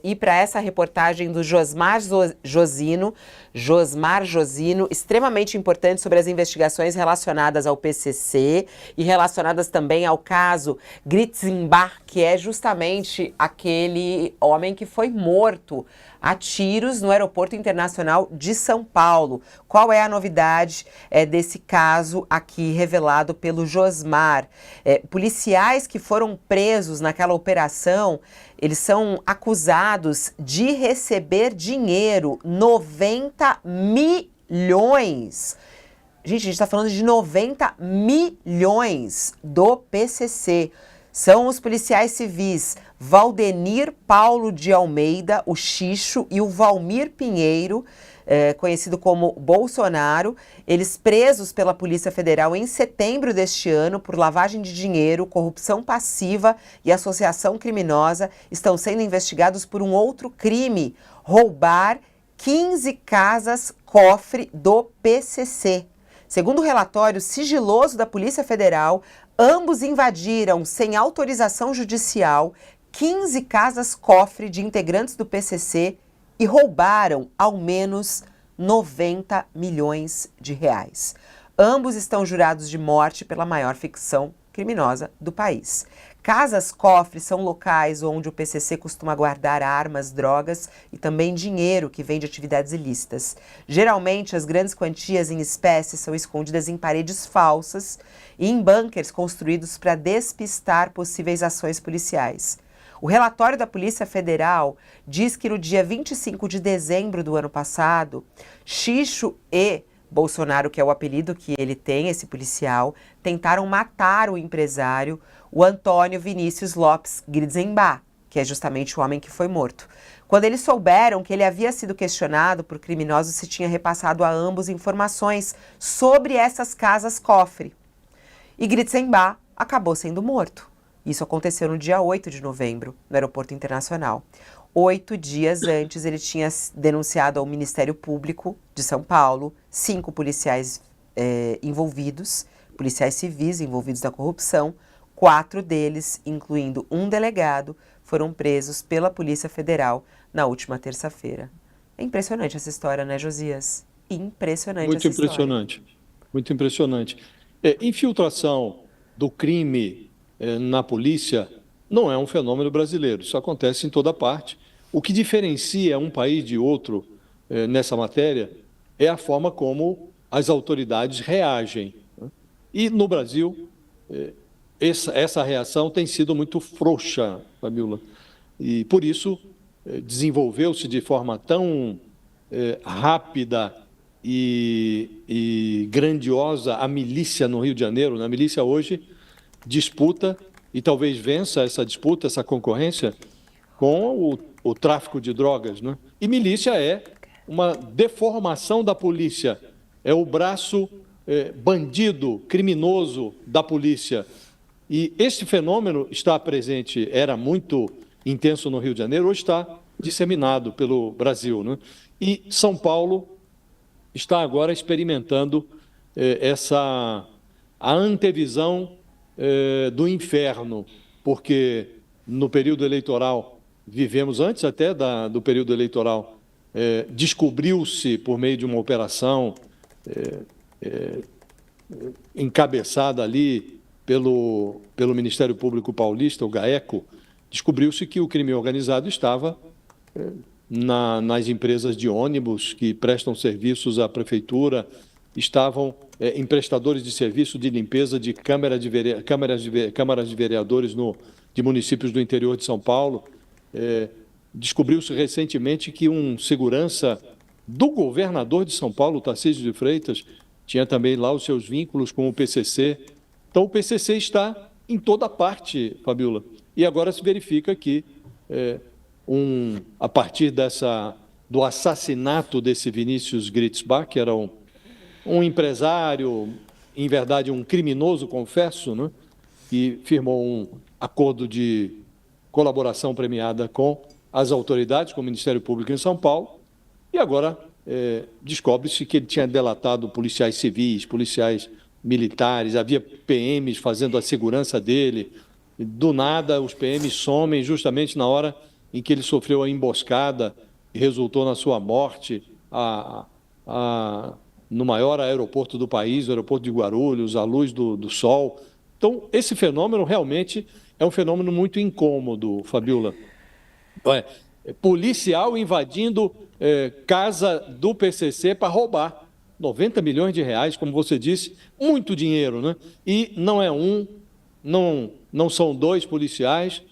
E para essa reportagem do Josmar Josino, extremamente importante sobre as investigações relacionadas ao PCC e relacionadas também ao caso Gritzenbach, que é justamente aquele homem que foi morto a tiros no Aeroporto Internacional de São Paulo. Qual é a novidade desse caso aqui revelado pelo Josmar? Policiais que foram presos naquela operação, eles são acusados de receber dinheiro, 90 milhões. Gente, a gente está falando de 90 milhões do PCC. São os policiais civis Valdenir Paulo de Almeida, o Xixo, e o Valmir Pinheiro, conhecido como Bolsonaro, eles presos pela Polícia Federal em setembro deste ano por lavagem de dinheiro, corrupção passiva e associação criminosa, estão sendo investigados por um outro crime, roubar 15 casas-cofre do PCC. Segundo o relatório sigiloso da Polícia Federal, ambos invadiram, sem autorização judicial, 15 casas-cofre de integrantes do PCC e roubaram ao menos 90 milhões de reais. Ambos estão jurados de morte pela maior facção criminosa do país. Casas-cofre são locais onde o PCC costuma guardar armas, drogas e também dinheiro que vem de atividades ilícitas. Geralmente, as grandes quantias em espécie são escondidas em paredes falsas e em bunkers construídos para despistar possíveis ações policiais. O relatório da Polícia Federal diz que no dia 25 de dezembro do ano passado, Xixo e Bolsonaro, que é o apelido que ele tem, esse policial, tentaram matar o empresário, o Antônio Vinícius Lopes Gritzenbach, que é justamente o homem que foi morto. Quando eles souberam que ele havia sido questionado por criminosos, se tinha repassado a ambos informações sobre essas casas-cofre. E Gritzenbach acabou sendo morto. Isso aconteceu no dia 8 de novembro, no Aeroporto Internacional. 8 dias antes, ele tinha denunciado ao Ministério Público de São Paulo 5 policiais envolvidos, policiais civis envolvidos na corrupção. 4 deles, incluindo um delegado, foram presos pela Polícia Federal na última terça-feira. É impressionante essa história, né, Josias? Impressionante essa história. Muito impressionante, muito impressionante. Infiltração do crime na polícia não é um fenômeno brasileiro, isso acontece em toda parte. O que diferencia um país de outro nessa matéria é a forma como as autoridades reagem. E no Brasil, essa reação tem sido muito frouxa, Fabiola, e por isso desenvolveu-se de forma tão rápida e grandiosa a milícia no Rio de Janeiro. A milícia hoje disputa e talvez vença essa disputa, essa concorrência com o tráfico de drogas, né? E milícia é uma deformação da polícia, é o braço bandido, criminoso da polícia. E esse fenômeno está presente, era muito intenso no Rio de Janeiro, hoje está disseminado pelo Brasil, né? E São Paulo está agora experimentando a antevisão do inferno, porque no período eleitoral, vivemos antes até do período eleitoral, descobriu-se por meio de uma operação encabeçada ali pelo Ministério Público Paulista, o GAECO, descobriu-se que o crime organizado estava nas empresas de ônibus que prestam serviços à prefeitura, estavam em prestadores de serviço de limpeza de câmaras de vereadores de municípios do interior de São Paulo. Descobriu-se recentemente que um segurança do governador de São Paulo, Tarcísio de Freitas, tinha também lá os seus vínculos com o PCC. Então, o PCC está em toda parte, Fabiola. E agora se verifica que, a partir do assassinato desse Vinícius Gritzenbach, que era um empresário, em verdade um criminoso, confesso, né, que firmou um acordo de colaboração premiada com as autoridades, com o Ministério Público em São Paulo, e agora descobre-se que ele tinha delatado policiais civis, policiais militares, havia PMs fazendo a segurança dele. Do nada, os PMs somem justamente na hora em que ele sofreu a emboscada e resultou na sua morte no maior aeroporto do país, o aeroporto de Guarulhos, à luz do sol. Então, esse fenômeno realmente é um fenômeno muito incômodo, Fabiola. Policial invadindo casa do PCC para roubar. 90 milhões de reais, como você disse, muito dinheiro, né? E não é não são 2 policiais,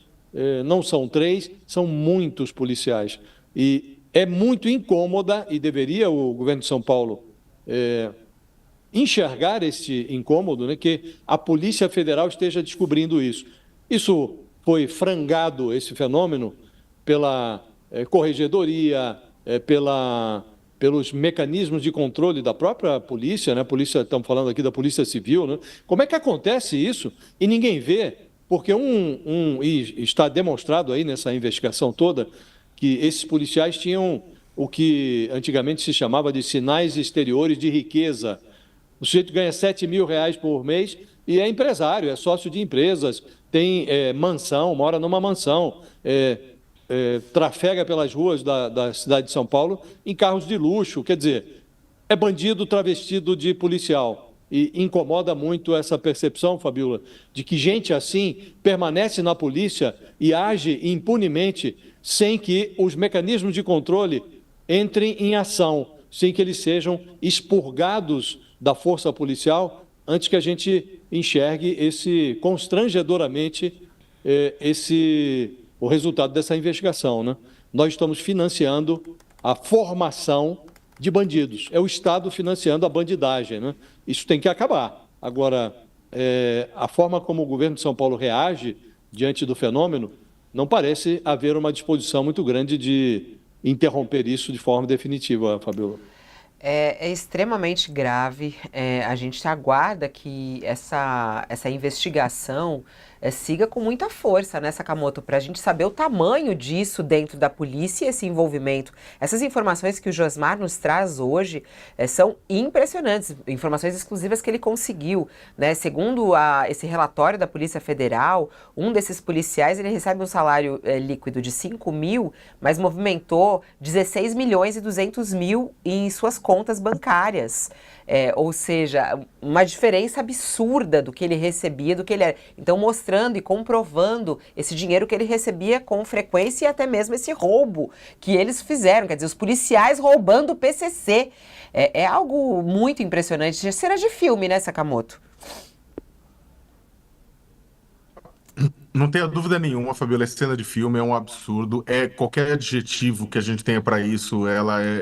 não são 3, são muitos policiais. E é muito incômoda, e deveria o governo de São Paulo enxergar este incômodo, né, que a Polícia Federal esteja descobrindo isso. Isso foi frangado, esse fenômeno, pela corregedoria, pelos mecanismos de controle da própria polícia, né? Polícia, estamos falando aqui da Polícia Civil, né? Como é que acontece isso e ninguém vê? Porque e está demonstrado aí nessa investigação toda que esses policiais tinham o que antigamente se chamava de sinais exteriores de riqueza. O sujeito ganha 7 mil reais por mês e é empresário, é sócio de empresas, tem mansão, mora numa mansão, trafega pelas ruas da cidade de São Paulo em carros de luxo. Quer dizer, é bandido travestido de policial. E incomoda muito essa percepção, Fabiola, de que gente assim permanece na polícia e age impunemente sem que os mecanismos de controle entrem em ação, sem que eles sejam expurgados da força policial, antes que a gente enxergue constrangedoramente o resultado dessa investigação, né? Nós estamos financiando a formação de bandidos. É o Estado financiando a bandidagem, né? Isso tem que acabar. Agora, a forma como o governo de São Paulo reage diante do fenômeno, não parece haver uma disposição muito grande de interromper isso de forma definitiva, Fabiola. É extremamente grave. A gente aguarda que essa investigação siga com muita força, né, Sakamoto, para a gente saber o tamanho disso dentro da polícia e esse envolvimento. Essas informações que o Josmar nos traz hoje são impressionantes, informações exclusivas que ele conseguiu, né? Segundo esse relatório da Polícia Federal, um desses policiais ele recebe um salário líquido de 5 mil, mas movimentou 16 milhões e 200 mil em suas contas bancárias. Ou seja, uma diferença absurda do que ele recebia, do que ele era. Então, mostrando e comprovando esse dinheiro que ele recebia com frequência e até mesmo esse roubo que eles fizeram. Quer dizer, os policiais roubando o PCC. É algo muito impressionante. Será de filme, né, Sakamoto? Não tenha dúvida nenhuma, Fabiola, essa cena de filme é um absurdo. Qualquer adjetivo que a gente tenha para isso,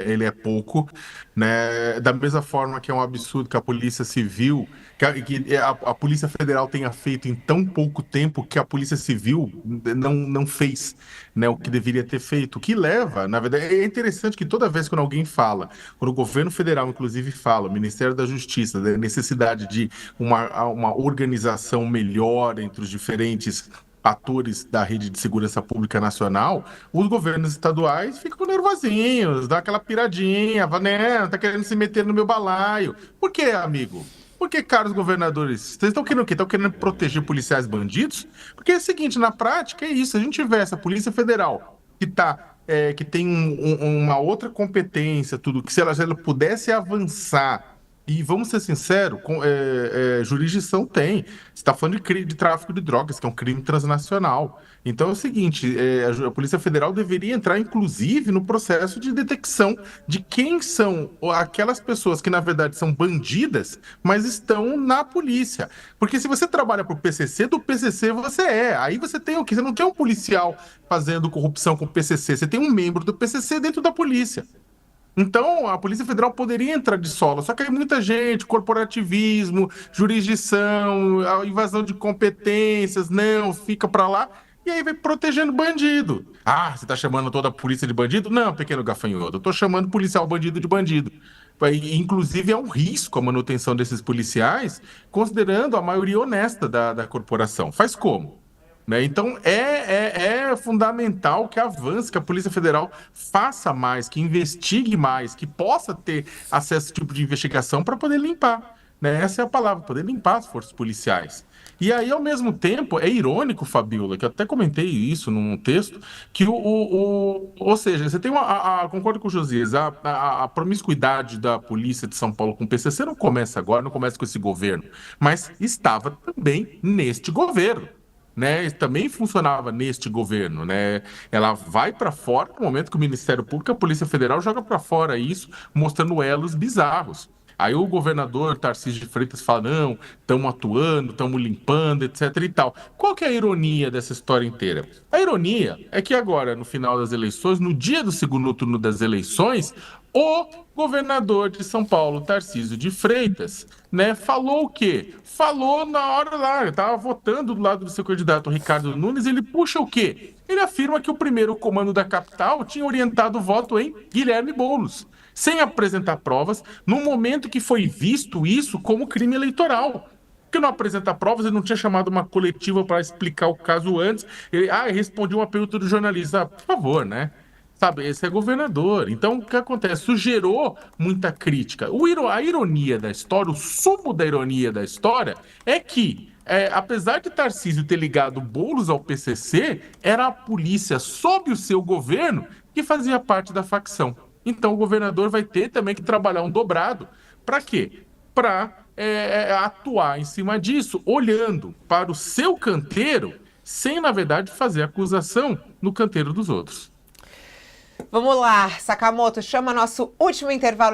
ele é pouco, né? Da mesma forma que é um absurdo que a Polícia Civil, que a Polícia Federal tenha feito em tão pouco tempo que a Polícia Civil não fez, né, o que deveria ter feito. O que leva, na verdade, é interessante que toda vez quando alguém fala, quando o governo federal, inclusive, fala, o Ministério da Justiça, da necessidade de uma organização melhor entre os diferentes atores da rede de segurança pública nacional, os governos estaduais ficam nervosinhos, dá aquela piradinha, né, tá querendo se meter no meu balaio. Por quê, amigo? Por que, caros governadores? Vocês estão querendo o quê? Estão querendo proteger policiais bandidos? Porque é o seguinte, na prática é isso, se a gente tiver essa Polícia Federal que tem uma outra competência, tudo, que se ela pudesse avançar. E vamos ser sinceros, jurisdição tem. Você está falando de tráfico de drogas, que é um crime transnacional. Então é o seguinte, a Polícia Federal deveria entrar, inclusive, no processo de detecção de quem são aquelas pessoas que, na verdade, são bandidas, mas estão na polícia. Porque se você trabalha para o PCC, do PCC você é. Aí você tem o quê? Você não tem um policial fazendo corrupção com o PCC, você tem um membro do PCC dentro da polícia. Então, a Polícia Federal poderia entrar de solo, só que aí muita gente, corporativismo, jurisdição, a invasão de competências, não, fica pra lá, e aí vai protegendo bandido. Ah, você tá chamando toda a polícia de bandido? Não, pequeno gafanhoto, eu tô chamando policial bandido de bandido. Inclusive, é um risco a manutenção desses policiais, considerando a maioria honesta da corporação. Faz como? Né? Então, é fundamental que avance, que a Polícia Federal faça mais, que investigue mais, que possa ter acesso a esse tipo de investigação para poder limpar. Né? Essa é a palavra, poder limpar as forças policiais. E aí, ao mesmo tempo, é irônico, Fabiola, que eu até comentei isso num texto, que ou seja, você tem concordo com o Josias, a promiscuidade da polícia de São Paulo com o PCC não começa agora, não começa com esse governo, mas estava também neste governo. Né, também funcionava neste governo, né? Ela vai para fora no momento que o Ministério Público, a Polícia Federal joga para fora isso, mostrando elos bizarros. Aí o governador Tarcísio de Freitas fala: não, estamos atuando, estamos limpando, etc e tal. Qual que é a ironia dessa história inteira? A ironia é que agora, no final das eleições, no dia do segundo turno das eleições, o governador de São Paulo, Tarcísio de Freitas, né, falou o quê? Falou na hora lá, estava votando do lado do seu candidato Ricardo Nunes, ele puxa o quê? Ele afirma que o primeiro comando da capital tinha orientado o voto em Guilherme Boulos, sem apresentar provas, no momento que foi visto isso como crime eleitoral. Porque não apresentar provas, ele não tinha chamado uma coletiva para explicar o caso antes. Ele respondia uma pergunta do jornalista. Por favor, né? Sabe, esse é governador. Então, o que acontece? Isso gerou muita crítica. A ironia da história, o sumo da ironia da história, é que, apesar de Tarcísio ter ligado Boulos ao PCC, era a polícia sob o seu governo que fazia parte da facção. Então, o governador vai ter também que trabalhar um dobrado. Para quê? Para atuar em cima disso, olhando para o seu canteiro, sem, na verdade, fazer acusação no canteiro dos outros. Vamos lá, Sakamoto, chama nosso último intervalo